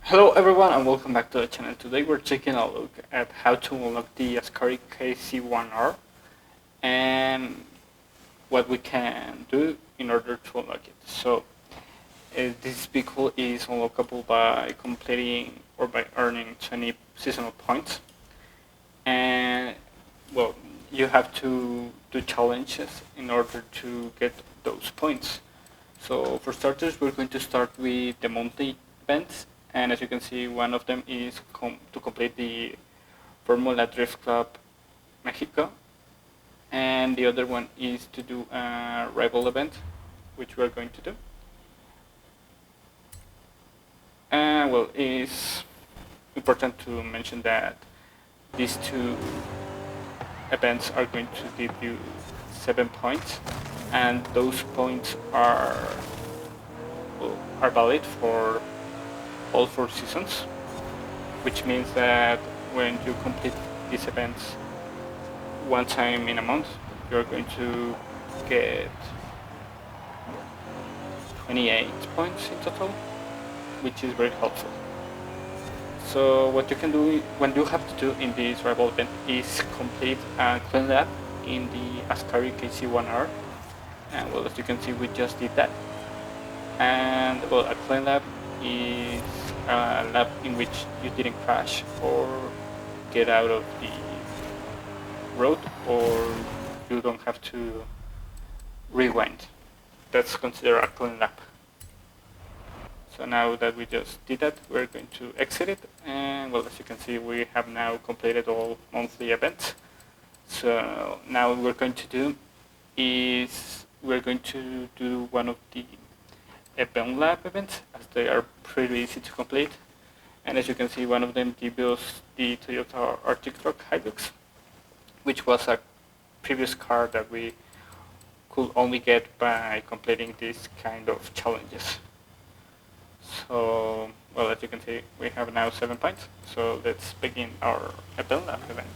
Hello everyone and welcome back to the channel. Today we're taking a look at how to unlock the Ascari KZ1R and what we can do in order to unlock it. So this vehicle is unlockable by completing or by earning 20 seasonal points, and well, you have to do challenges in order to get those points. So for starters, we're going to start with the monthly events, and as you can see, one of them is to complete the Formula Drift Club Mexico, and the other one is to do a rival event, which we're going to do. And well, it's important to mention that these two events are going to give you 7 points, and those points are valid for all 4 seasons, which means that when you complete these events one time in a month, you're going to get 28 points in total, which is very helpful. So what you can do, what you have to do in this rival event is complete a clean lap in the Ascari KZ1R, and well, as you can see, we just did that. And well, a clean lap is a lap in which you didn't crash or get out of the road, or you don't have to rewind. That's considered a clean lap. So now that we just did that, we're going to exit it, and well, as you can see, we have now completed all monthly events. So now what we're going to do is we're going to do one of the event lab events, as they are pretty easy to complete. And as you can see, one of them gives us the Toyota Arctic Truck Hilux, which was a previous car that we could only get by completing these kind of challenges. So, well, as you can see, we have now 7 points. So let's begin our event lab event.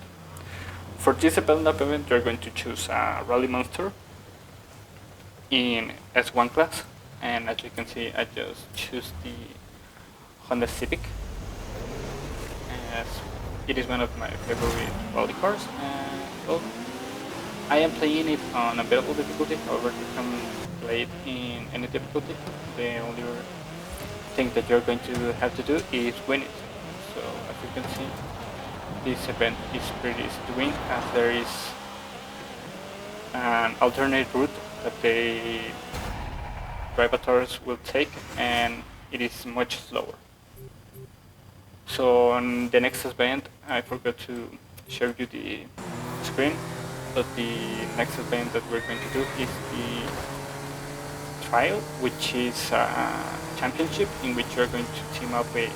For this event lab event, you're going to choose a Rally Monster in S1 class. And as you can see, I just choose the Honda Civic, as it is one of my favorite rally cars. And well, I am playing it on available difficulty, however you can play it in any difficulty. The only thing that you're going to have to do is win it. So as you can see, this event is pretty easy to win, as there is an alternate route that the drivators will take, and it is much slower. So on the next event, I forgot to share you the screen, but the next event that we're going to do is the trial, which is a championship in which you're going to team up with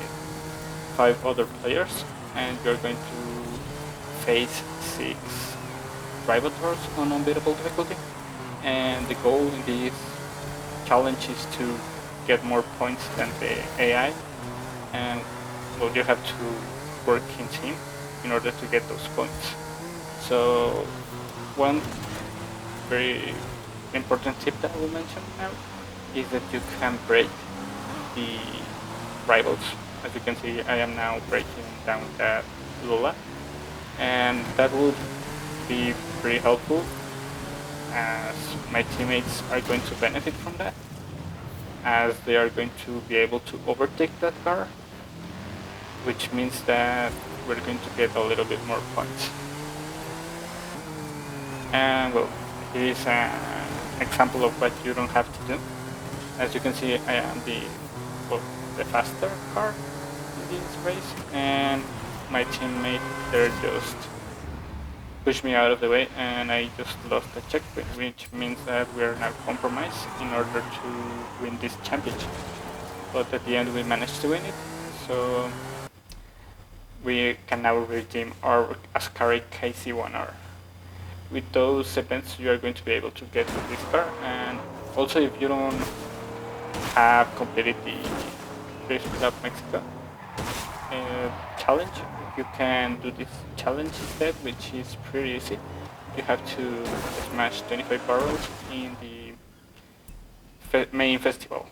5 other players, and you're going to face 6 drivators on unbeatable difficulty. And the goal in this challenge is to get more points than the AI, and well, you have to work in team in order to get those points. So one very important tip that I will mention now is that you can break the rivals. As you can see, I am now breaking down that Lula, and that will be pretty helpful, as my teammates are going to benefit from that, as they are going to be able to overtake that car, which means that we're going to get a little bit more points. And well, here is an example of what you don't have to do. As you can see, I am the faster car in this race, and my teammate, they're just push me out of the way, and I just lost the checkpoint, which means that we are now compromised in order to win this championship. But at the end, we managed to win it, so we can now redeem our Ascari KZ1R. With those events, you are going to be able to get this car, and also if you don't have completed the Drift Club Mexico challenge, you can do this challenge instead, which is pretty easy. You have to smash 25 barrels in the main festival.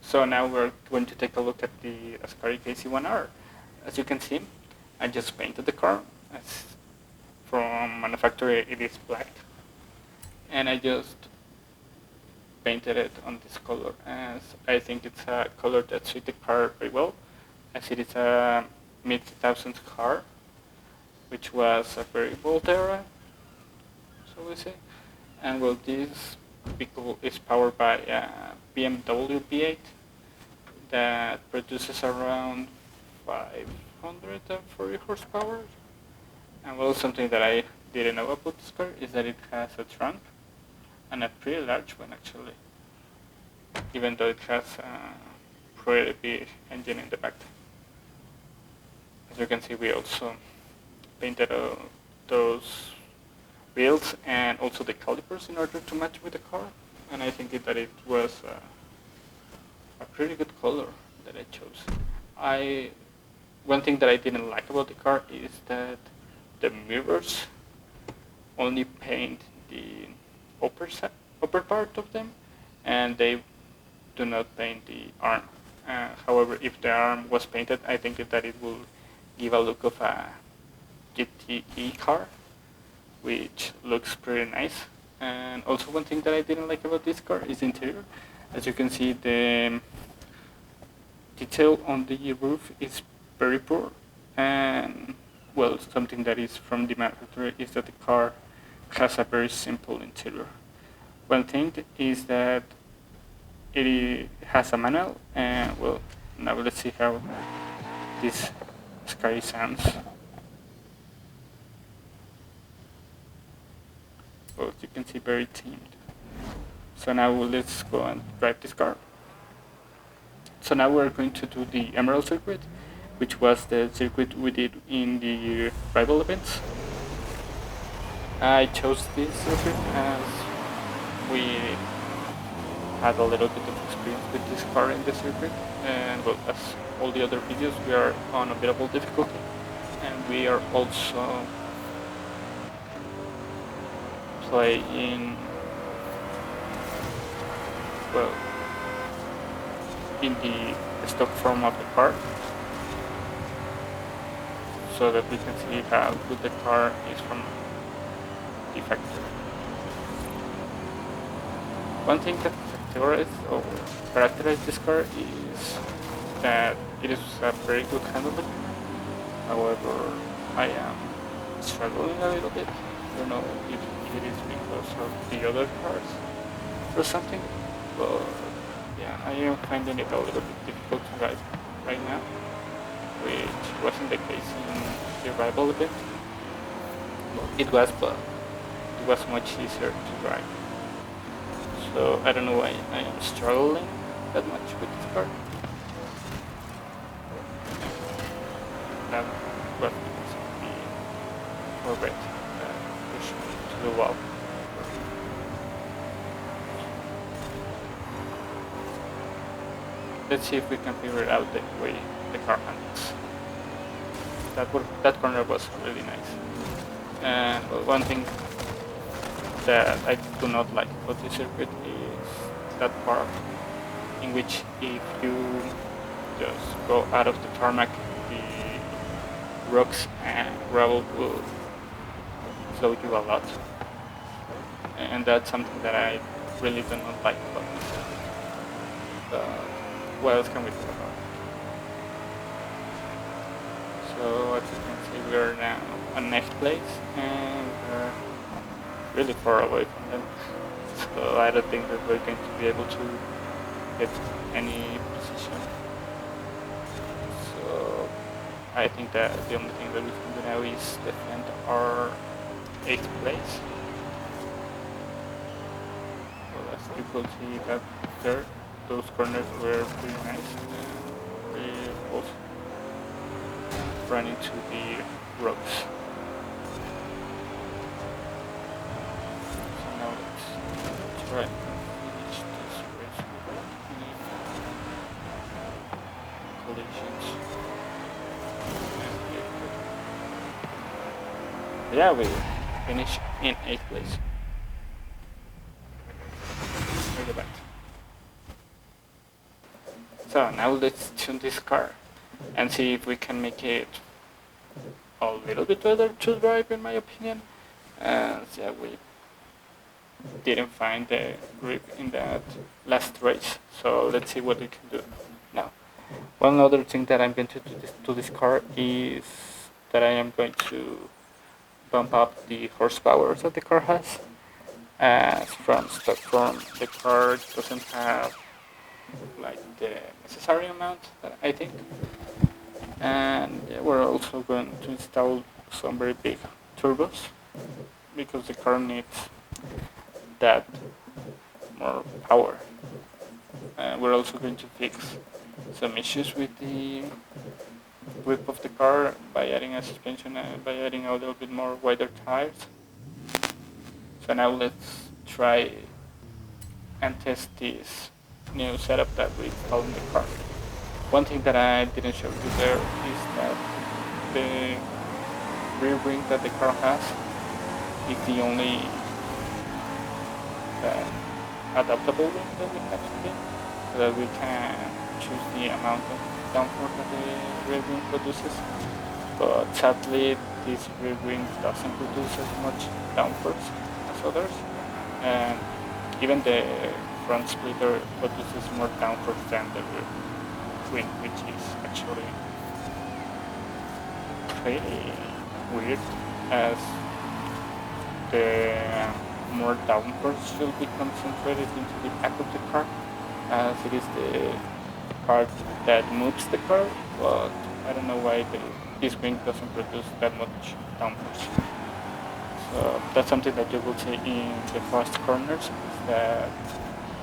So now we're going to take a look at the Ascari KZ1R. As you can see, I just painted the car. As from manufacturer, it is black, and I just painted it on this color, as I think it's a color that suits the car very well, as it is a mid-2000s car, which was a very bold era, so we say. And well, this vehicle is powered by a BMW V8 that produces around 540 horsepower. And well, something that I didn't know about this car is that it has a trunk, and a pretty large one actually, even though it has a pretty big engine in the back. As you can see, we also painted those wheels and also the calipers in order to match with the car, and I think that it was a pretty good color that I chose. One thing that I didn't like about the car is that the mirrors only paint the upper part of them, and they do not paint the arm. However, if the arm was painted, I think that it will give a look of a GTE car, which looks pretty nice. And also, one thing that I didn't like about this car is the interior. As you can see, the detail on the roof is very poor, and well, something that is from the manufacturer is that the car has a very simple interior. One thing is that it has a manual, and well, now let's see how this Ascari sounds. Well, as you can see, very tamed. So now let's go and drive this car. So now we're going to do the Emerald circuit, which was the circuit we did in the rival events. I chose this circuit as we had a little bit of experience with this car in the circuit, and well, as all the other videos, we are on available difficulty, and we are also playing, well, in the stock form of the car, so that we can see how good the car is from the factory. One thing that characterizes this car is that it is a very good handling. However, I am struggling a little bit. I don't know if it is because of the other cars or something, but yeah, I am finding it a little bit difficult to drive right now, which wasn't the case in the rival event. It was, but it was much easier to drive. So I don't know why I am struggling that much with this car. That was because of the Corvette that pushed me to the wall. Let's see if we can figure out the way the car handles. That corner was really nice. And well, one thing that I do not like about this circuit is that part in which if you just go out of the tarmac, the rocks and gravel will slow you a lot, and that's something that I really do not like about this circuit. What else can we talk about? So as you can see, we are now on next place, and we're really far away from them. So I don't think that we're going to be able to get any position. So I think that the only thing that we can do now is defend our 8th place. Well, as you could see that there, those corners were pretty nice, and we also ran into the rocks. So now let's try and finish this race without any collisions. Yeah, we finished in 8th place. Look at that. So now let's tune this car and see if we can make it a little bit better to drive, in my opinion. And yeah, we didn't find the grip in that last race, so let's see what we can do now. One other thing that I'm going to do to this car is that I am going to bump up the horsepower that the car has. As from stock form, the car doesn't have like the necessary amount, I think. And yeah, we're also going to install some very big turbos because the car needs that more power. We're also going to fix some issues with the grip of the car by adding a suspension and by adding a little bit more wider tires. So now let's try and test this new setup that we installed in the car. One thing that I didn't show you there is that the rear wing that the car has is the only adaptable wing that we have today, so that we can choose the amount of downforce that the rear wing produces. But sadly, this rear wing doesn't produce as much downforce as others, and even the front splitter produces more downforce than the rear wing, which is actually pretty weird, as the more downforce should be concentrated into the back of the car, as it is the part that moves the car, but I don't know why this wing doesn't produce that much downforce. So that's something that you will see in the fast corners, is that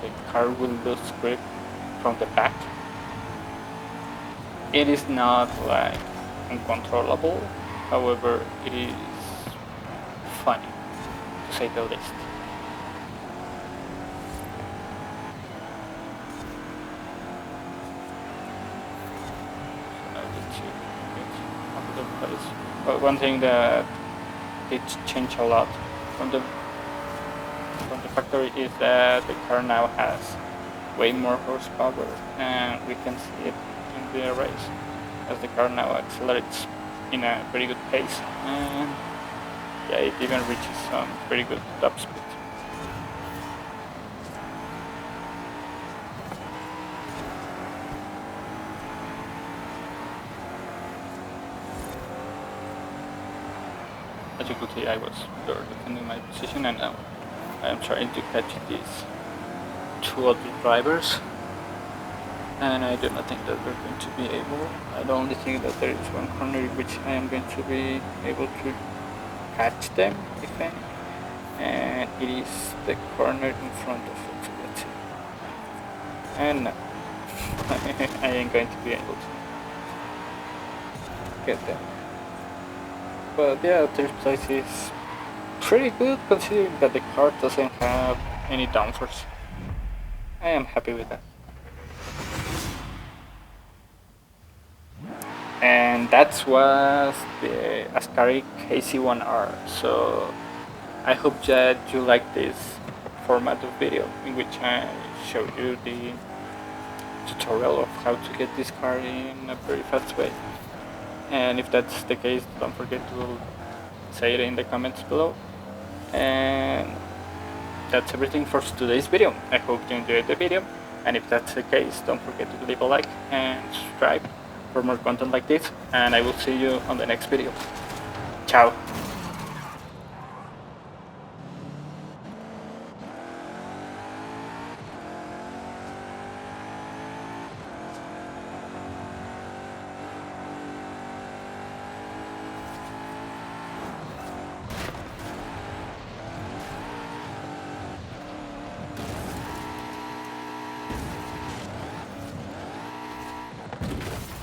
the car will lose grip from the back. It is not like uncontrollable, however it is funny, to say the least. So now let's see another place. But one thing that did change a lot from the factory is that the car now has way more horsepower, and we can see it in the race, as the car now accelerates in a very good pace, and yeah, it even reaches some pretty good top speed. As you could see, I was there defending my position, and now I am trying to catch these two other drivers, and I do not think that we're going to be able. I only think that there is one corner in which I am going to be able to catch them, if any, and it is the corner in front of it. So let's see. And no, I ain't going to be able to get them. But yeah, third place is pretty good, considering that the car doesn't have any downforce. I am happy with that. And that was the Ascari KZ1R. So I hope that you like this format of video, in which I show you the tutorial of how to get this car in a very fast way. And if that's the case, don't forget to say it in the comments below. And that's everything for today's video. I hope you enjoyed the video, and if that's the case, don't forget to leave a like and subscribe for more content like this, and I will see you on the next video. Ciao!